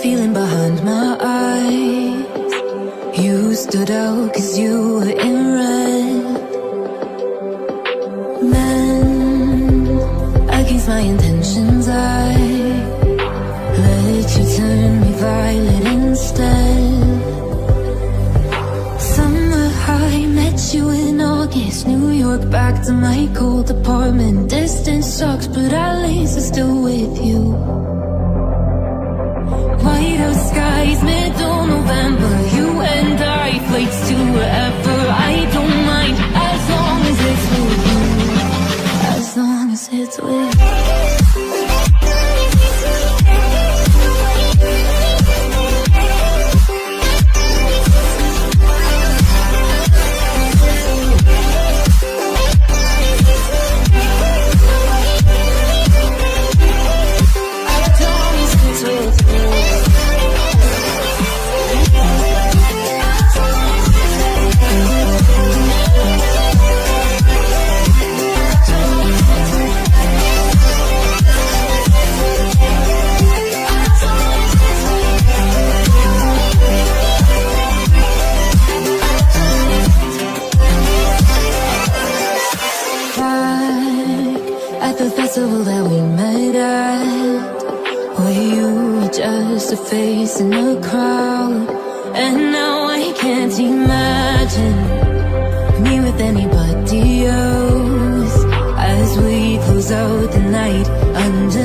feeling behind my eyes. You stood out 'cause you were in red. Men, against my intentions, I let you turn me violet instead. Summer high, met you in August. New York, back to my cold apartment. Distance sucks, but at least I'm still with you. Whiteout skies, middle November. You and I, flights to wherever. I don't mind, as long as it's with you. As long as it's with you. The festival that we met at, where you were just a face in the crowd. And now I can't imagine me with anybody else, as we close out the night under